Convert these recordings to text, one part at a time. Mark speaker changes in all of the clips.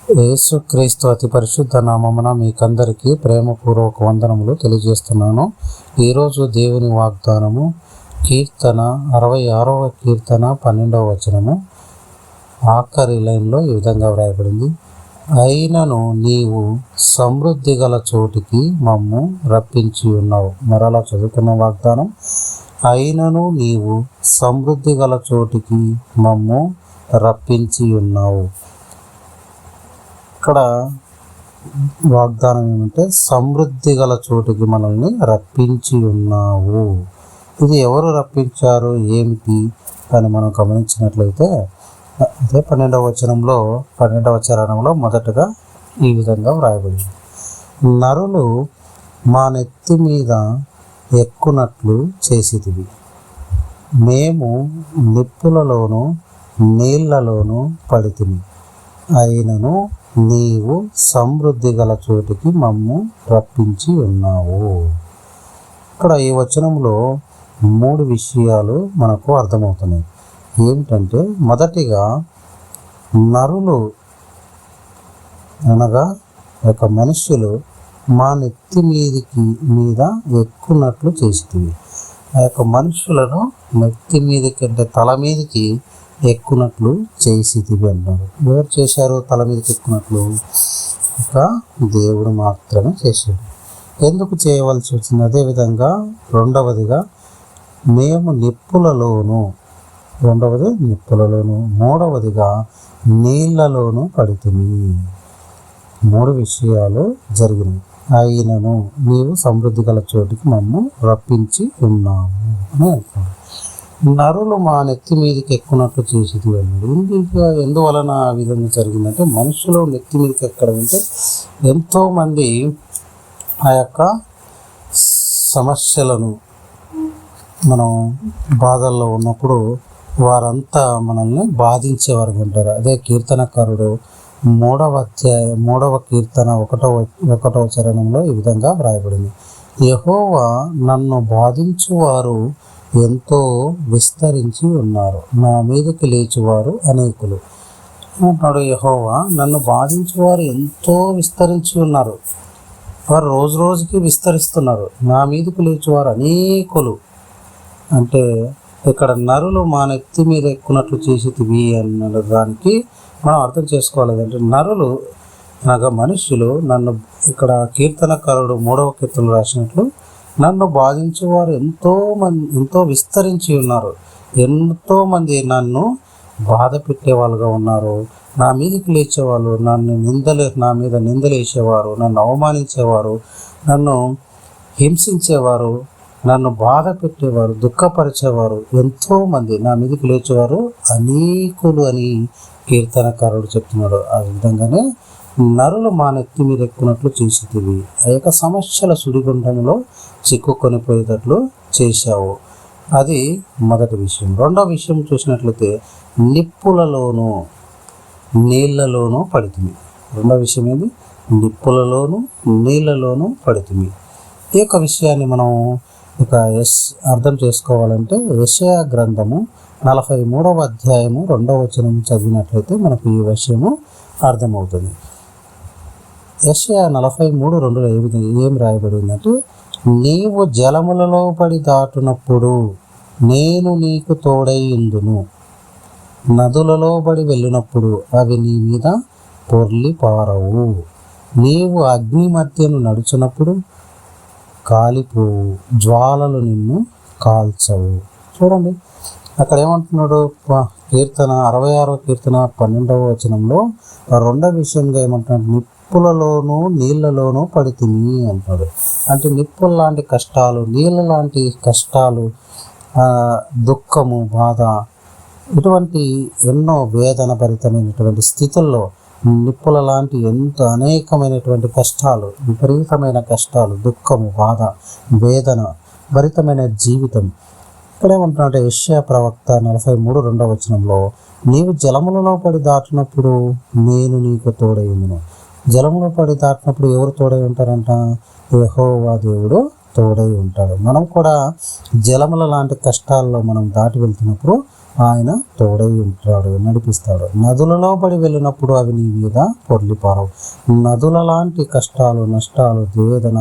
Speaker 1: యేసుక్రీస్తు అతి పరిశుద్ధ నామమున మీకందరికీ ప్రేమపూర్వక వందనములు తెలియజేస్తున్నాను. ఈరోజు దేవుని వాగ్దానము కీర్తన 66వ కీర్తన 12వ వచనము ఆఖరి లైన్లో ఈ విధంగా వ్రాయబడింది. అయినను నీవు సమృద్ధి గల చోటికి మమ్ము రప్పించి ఉన్నావు. మరలా చదువుకున్న వాగ్దానం, అయినను నీవు సమృద్ధి గల చోటికి మమ్ము రప్పించి ఉన్నావు. ఇక్కడ వాగ్దానం ఏమంటే సమృద్ధి గల చోటుకి మనల్ని రప్పించి ఉన్నావు. ఇది ఎవరు రప్పించారు, ఏమిటి అని మనం గమనించినట్లయితే అదే 12వ చరణంలో మొదటగా ఈ విధంగా వ్రాయబడింది. నరులు మా నెత్తి మీద ఎక్కునట్లు చేసితివి, మేము నిప్పులలోను నీళ్లలోను పడితిమి, అయినను నీవు సమృద్ధి గల చోటికి మమ్ము రప్పించి ఉన్నావు. ఇక్కడ ఈ వచనంలో 3 విషయాలు మనకు అర్థమవుతున్నాయి. ఏమిటంటే, మొదటిగా నరులు అనగా ఒక మనుష్యులు మా నెత్తి మీద ఎక్కున్నట్లు చేసితివి. ఆ యొక్క మనుషులను నెత్తి మీదకి అంటే తల మీదకి ఎక్కునట్లు చేసితివి అన్నారు. ఎవరు చేశారు తల మీదకి ఎక్కునట్లు? ఇక దేవుడు మాత్రమే చేశాడు. ఎందుకు చేయవలసి వచ్చింది? అదేవిధంగా రెండవదిగా మేము నిప్పులలోను, మూడవదిగా నీళ్లలోను పడితిమి. 3 విషయాలు జరిగినాయి. అయినను నీవు సమృద్ధి గల చోటికి మమ్ము రప్పించి ఉన్నాము అని అంటున్నాడు. నరులు మా నెత్తి మీదకి ఎక్కున్నట్లు చేసేది అన్నాడు. ఎందువలన ఆ విధంగా జరిగిందంటే, మనుషులు నెత్తి మీదకి ఎక్కడం అంటే ఎంతోమంది ఆ యొక్క సమస్యలను మనం బాధల్లో ఉన్నప్పుడు వారంతా మనల్ని బాధించేవారు ఉంటారు. అదే కీర్తనకారుడు 3వ కీర్తన 1వ చరణంలో ఈ విధంగా వ్రాయబడింది. యెహోవా నన్ను బాధించువారు ఎంతో విస్తరించి ఉన్నారు, నా మీదకి లేచువారు అనేకులు అంటున్నాడు. యెహోవా నన్ను బాధించువారు ఎంతో విస్తరించి ఉన్నారు, వారు రోజు రోజుకి విస్తరిస్తున్నారు, నా మీదకి లేచువారు అనేకులు. అంటే ఇక్కడ నరులు మా నెత్తి మీద ఎక్కున్నట్లు చేసేటివి అన్న దానికి మనం అర్థం చేసుకోవాలి. అంటే నరులు అనగా మనుషులు నన్ను, ఇక్కడ కీర్తనకారుడు 3వ కీర్తనలో రాసినట్లు, నన్ను బాధించేవారు ఎంతో విస్తరించి ఉన్నారు, ఎంతోమంది నన్ను బాధ పెట్టేవాళ్ళుగా ఉన్నారు, నా మీదకి లేచేవాళ్ళు, నా మీద నిందలేసేవారు, నన్ను అవమానించేవారు, నన్ను హింసించేవారు, నన్ను బాధ పెట్టేవారు, దుఃఖపరిచేవారు ఎంతోమంది నా మీదకి లేచేవారు అనేకులు అని కీర్తనకారుడు చెప్తున్నాడు. ఆ విధంగానే నరులు మా నెత్తి మీద ఎక్కున్నట్లు చేసేటివి, ఆ యొక్క సమస్యల సుడిగుండంలో చిక్కుకొని పోయేటట్లు చేశావు. అది మొదటి విషయం. రెండవ విషయం చూసినట్లయితే నిప్పులలోను నీళ్లలోనూ పడితిమి. రెండవ విషయం ఏంది? నిప్పులలోను నీళ్లలోనూ పడితిమి. ఈ యొక్క విషయాన్ని మనం అర్థం చేసుకోవాలంటే యెషయా గ్రంథము 43వ అధ్యాయము 2వ వచనం చదివినట్లయితే మనకు ఈ విషయము అర్థమవుతుంది. యెషయా 43:2 ఏం రాయబడిందంటే, నీవు జలములలో పడి దాటునప్పుడు నేను నీకు తోడై ఉందును, నదులలో పడి వెళ్ళినప్పుడు అవి నీ మీద పొర్లి పారవు, నీవు అగ్ని మధ్యను నడుచునప్పుడు కాలిపోవు, జ్వాలలు నిన్ను కాల్చవు. చూడండి అక్కడ ఏమంటున్నాడు? 66వ కీర్తన 12వ వచనంలో రెండవ విషయంగా ఏమంటున్నాడు? నిప్పులలోను నీళ్లలోనూ పడితిమి అంటున్నాడు. అంటే నిప్పుల లాంటి కష్టాలు, నీళ్ళ లాంటి కష్టాలు, దుఃఖము, బాధ, ఇటువంటి ఎన్నో వేదన భరితమైనటువంటి స్థితుల్లో నిప్పుల లాంటి అనేకమైనటువంటి కష్టాలు, విపరీతమైన కష్టాలు, దుఃఖము, బాధ, వేదన భరితమైన జీవితం. ఇక్కడ ఏమంటున్నాడు? యెషయా ప్రవక్త 43:2 వచనంలో, నీవు జలములలో పడి దాటినప్పుడు నేను నీకు తోడై ఉందును. జలములో పడి దాటినప్పుడు ఎవరు తోడై ఉంటారంట? యెహోవా దేవుడు తోడై ఉంటాడు. మనం కూడా జలముల లాంటి కష్టాల్లో మనం దాటి వెళ్తున్నప్పుడు ఆయన తోడై ఉంటాడు, నడిపిస్తాడు. నదులలో పడి వెళ్ళినప్పుడు అవి నీ మీద పొర్లిపారవు. నదుల లాంటి కష్టాలు, నష్టాలు, వేదన,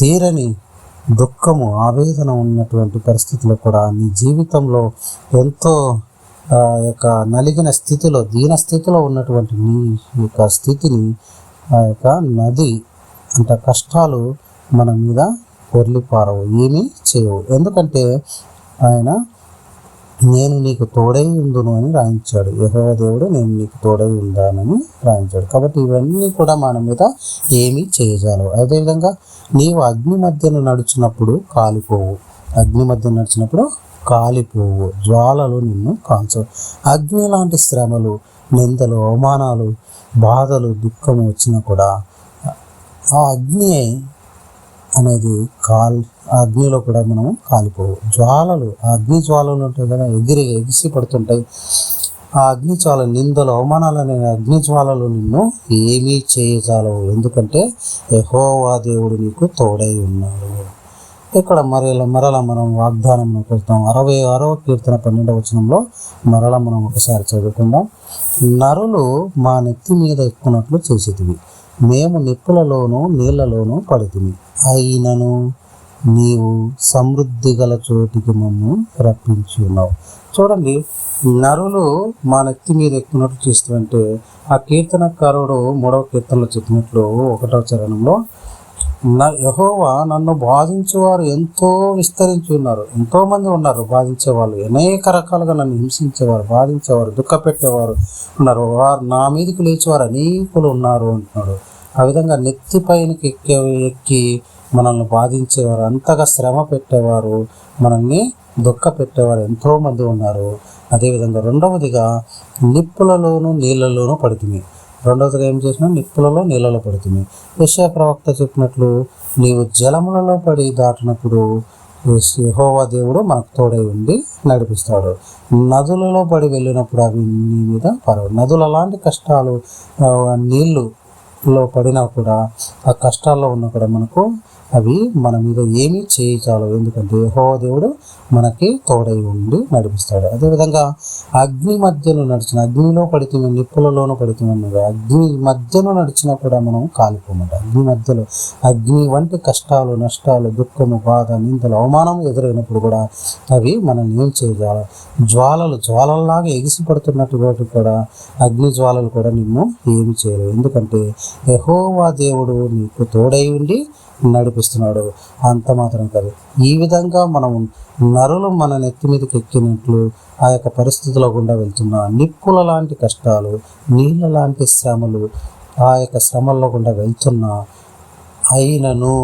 Speaker 1: తీరని దుఃఖము, ఆవేదన ఉన్నటువంటి పరిస్థితుల్లో కూడా నీ జీవితంలో ఎంతో యొక్క నలిగిన స్థితిలో, దీన స్థితిలో ఉన్నటువంటి నీ యొక్క స్థితిని ఆ యొక్క నది అంటే కష్టాలు మన మీద పొర్లిపారవు, ఏమీ చేయవు. ఎందుకంటే ఆయన నేను నీకు తోడై ఉందును అని రాయించాడు. యెహోవా దేవుడు నేను నీకు తోడై ఉందానని రాయించాడు. కాబట్టి ఇవన్నీ కూడా మన మీద ఏమీ చేయజాలవు. అదేవిధంగా నీవు అగ్ని మధ్యను నడిచినప్పుడు కాలిపోవు. అగ్ని మధ్య నడిచినప్పుడు కాలిపోవు, జ్వాలలు నిన్ను కాల్చవు. అగ్ని లాంటి శ్రమలు, నిందలు, అవమానాలు, బాధలు, దుఃఖము వచ్చినా కూడా ఆ అగ్ని అనేది అగ్నిలో కూడా మనము కాలిపోవు. జ్వాలలు, ఆ అగ్ని జ్వాలలు ఉంటాయి కదా, ఎగిసి పడుతుంటాయి. ఆ అగ్ని జ్వాల, నిందలు, అవమానాలు అనే అగ్ని జ్వాలలు నిన్ను ఏమీ చేయజాలవు. ఎందుకంటే యెహోవా దేవుడు నీకు తోడై ఉన్నాడు. ఇక్కడ మరలా మనం వాగ్దానం వెళ్తాం. 66వ కీర్తన 12వ వచనంలో మరలా మనం ఒకసారి చదువుకుందాం. నరులు మా నెత్తి మీద ఎక్కునట్లు చేసేటివి, మేము నిప్పులలోనూ నీళ్లలోనూ పడితిమి, అయినను నీవు సమృద్ధి గల చోటికి మమ్ము రప్పించి ఉన్నావు. చూడండి, నరులు మా నెత్తి మీద ఎక్కునట్లు చేస్తుంటే ఆ కీర్తనకారుడు 3వ కీర్తనలో చెప్పినట్లు 1వ చరణంలో యెహోవా నన్ను బాధించేవారు ఎంతో విస్తరించి ఉన్నారు. ఎంతో మంది ఉన్నారు బాధించేవాళ్ళు, అనేక రకాలుగా నన్ను హింసించేవారు, బాధించేవారు, దుఃఖపెట్టేవారు ఉన్నారు. వారు నా మీదకి లేచేవారు అనేకులు ఉన్నారు అంటున్నాడు. ఆ విధంగా నెత్తి పైనకి ఎక్కి మనల్ని బాధించేవారు, అంతగా శ్రమ పెట్టేవారు, మనల్ని దుఃఖ పెట్టేవారు ఎంతోమంది ఉన్నారు. అదేవిధంగా రెండవదిగా నిప్పులలోనూ నీళ్ళలోనూ పడుతుంది. రెండవదిగా ఏం చేసినా నిప్పులలో నీళ్ళలో పడుతుంది. యెషయా ప్రవక్త చెప్పినట్లు నీవు జలములలో పడి దాటినప్పుడు యెహోవా దేవుడు మనకు తోడై ఉండి నడిపిస్తాడు. నదులలో పడి వెళ్ళినప్పుడు అవి నీ మీద పడవు. నదుల లాంటి కష్టాలు, నీళ్ళులో పడినా కూడా ఆ కష్టాల్లో ఉన్నా కూడా మనకు అవి మన మీద ఏమీ చేయచాలవు. ఎందుకంటే యెహోవా దేవుడు మనకి తోడై ఉండి నడిపిస్తాడు. అదేవిధంగా అగ్ని మధ్యలో నడిచిన, అగ్నిలో పడితే నిప్పులలోనూ పడుతున్నాడు. అగ్ని మధ్యలో నడిచినా కూడా మనం కాలిపోమాట. అగ్ని మధ్యలో అగ్ని వంటి కష్టాలు, నష్టాలు, దుఃఖము, బాధ, నిందలు, అవమానం ఎదురైనప్పుడు కూడా అవి మనల్ని ఏం చేయగల జ్వాలల్లాగా ఎగిసి పడుతున్నటువంటి కూడా అగ్ని జ్వాలలు కూడా నిన్ను ఏమి చేయలేవు. ఎందుకంటే యెహోవా దేవుడు నీకు తోడై ఉండి నడిపిస్తున్నాడు. అంత మాత్రం కాదు, ఈ విధంగా మనం నరులు మన నెత్తి మీదకి ఎక్కినట్లు ఆ యొక్క పరిస్థితుల గుండా వెళ్తున్నా, నిప్పుల లాంటి కష్టాలు, నీళ్ళ లాంటి శ్రమలు, ఆ యొక్క శ్రమల్లో గుండా వెళ్తున్నా, అయినను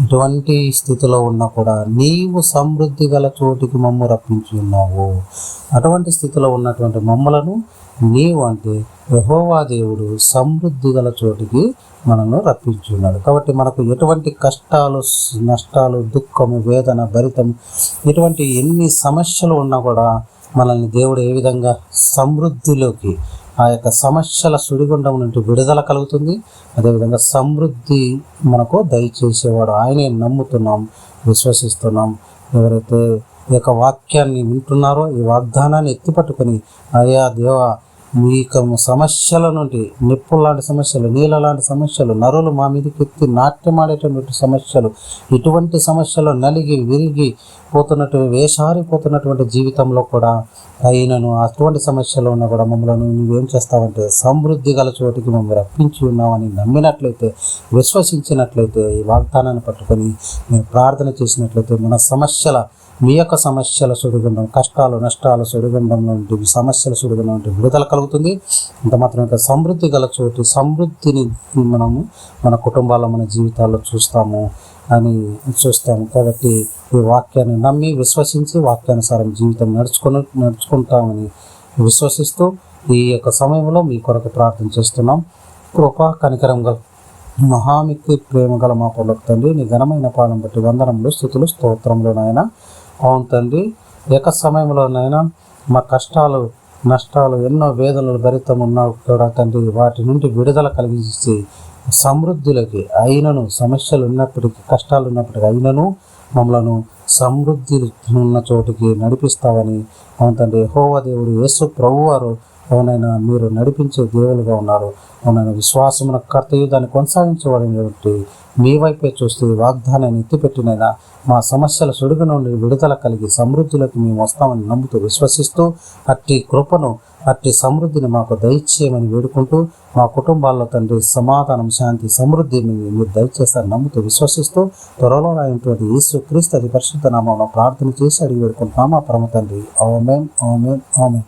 Speaker 1: ఇటువంటి స్థితిలో ఉన్నా కూడా నీవు సమృద్ధి గల చోటికి మమ్ము రప్పించి ఉన్నావు. అటువంటి స్థితిలో ఉన్నటువంటి మమ్మలను నీవు అంటే యెహోవా దేవుడు సమృద్ధి గల చోటికి మనల్ని రప్పించి ఉన్నాడు. కాబట్టి మనకు ఎటువంటి కష్టాలు, నష్టాలు, దుఃఖము, వేదన, భరితం, ఇటువంటి ఎన్ని సమస్యలు ఉన్నా కూడా మనల్ని దేవుడు ఏ విధంగా సమృద్ధిలోకి, ఆ యొక్క సమస్యల సుడిగుండం నుండి విడుదల కలుగుతుంది. అదేవిధంగా సమృద్ధి మనకు దయచేసేవాడు ఆయనే నమ్ముతున్నాం, విశ్వసిస్తున్నాం. ఎవరైతే ఈ యొక్క వాక్యాన్ని వింటున్నారో, ఈ వాగ్దానాన్ని ఎత్తిపట్టుకొని అయ్యా దేవా మీ సమస్యల నుండి, నిప్పుల లాంటి సమస్యలు, నీళ్ళ లాంటి సమస్యలు, నరులు మా మీదకి ఎత్తి నాట్యమాడేటువంటి సమస్యలు, ఇటువంటి సమస్యలు నలిగి విరిగి వేసారిపోతున్నటువంటి జీవితంలో కూడా అయినను అటువంటి సమస్యలు ఉన్నా కూడా మమ్మల్ని నువ్వేం చేస్తావంటే సమృద్ధి గల చోటికి మమ్మల్ని రప్పించి ఉన్నామని నమ్మినట్లయితే, విశ్వసించినట్లయితే, ఈ వాగ్దానాన్ని పట్టుకొని మీరు ప్రార్థన చేసినట్లయితే మీ యొక్క సమస్యల సుడిగుండం, కష్టాలు, నష్టాల సుడిగుండంలో నుండి, సమస్యల సుడిగుండం నుండి విడుదల కలుగుతుంది. ఇంత మాత్రమే సమృద్ధి గల చోటు, సమృద్ధిని మనము మన కుటుంబాల్లో, మన జీవితాల్లో చూస్తాము. కాబట్టి ఈ వాక్యాన్ని నమ్మి, విశ్వసించి, వాక్యానుసారం జీవితం నడుచుకుంటామని విశ్వసిస్తూ ఈ యొక్క సమయంలో మీ కొరకు ప్రార్థన చేస్తున్నాం. కృపా కనికరం గల మహామిక్కి ప్రేమ గల మా పర్లోక తండ్రి, నీ ఘనమైన పాదం బట్టి వందనములు, స్తుతులు, స్తోత్రములు నాయన. అవును తండ్రి, ఏక సమయంలోనైనా మా కష్టాలు, నష్టాలు, ఎన్నో వేదనలు భరితం ఉన్నా కూడా తండ్రి, వాటి నుండి విడుదల కలిగించి సమృద్ధిలోకి అయినను, సమస్యలు ఉన్నప్పటికీ, కష్టాలు ఉన్నప్పటికీ అయినను మమ్మలను సమృద్ధి ఉన్న చోటికి నడిపిస్తావని అవును తండ్రి. యెహోవా దేవుడు యేసు ప్రభువారు అవునైనా మీరు నడిపించే దేవులుగా ఉన్నారు. అవునైనా విశ్వాసమున కర్తయు దాన్ని కొనసాగించబడినటువంటి మీ వైపే చూస్తూ వాగ్దానాన్ని ఎత్తిపెట్టినైనా మా సమస్యల సుడుగు నుండి విడుదల కలిగి సమృద్ధిలోకి మేము వస్తామని నమ్ముతూ విశ్వసిస్తూ అట్టి కృపను అట్టి సమృద్ధిని మాకు దయచేయమని వేడుకుంటూ మా కుటుంబాల్లో తండ్రి సమాధానం, శాంతి, సమృద్ధిని మీరు దయచేస్తారని నమ్ముతూ విశ్వసిస్తూ త్వరలో అయినటువంటి యేసుక్రీస్తు అతి పరిశుద్ధ నామములో ప్రార్థన చేసి అడిగి వేడుకుంటున్నాం మా పరమ తండ్రి. ఆమేన్, ఆమేన్, ఆమేన్.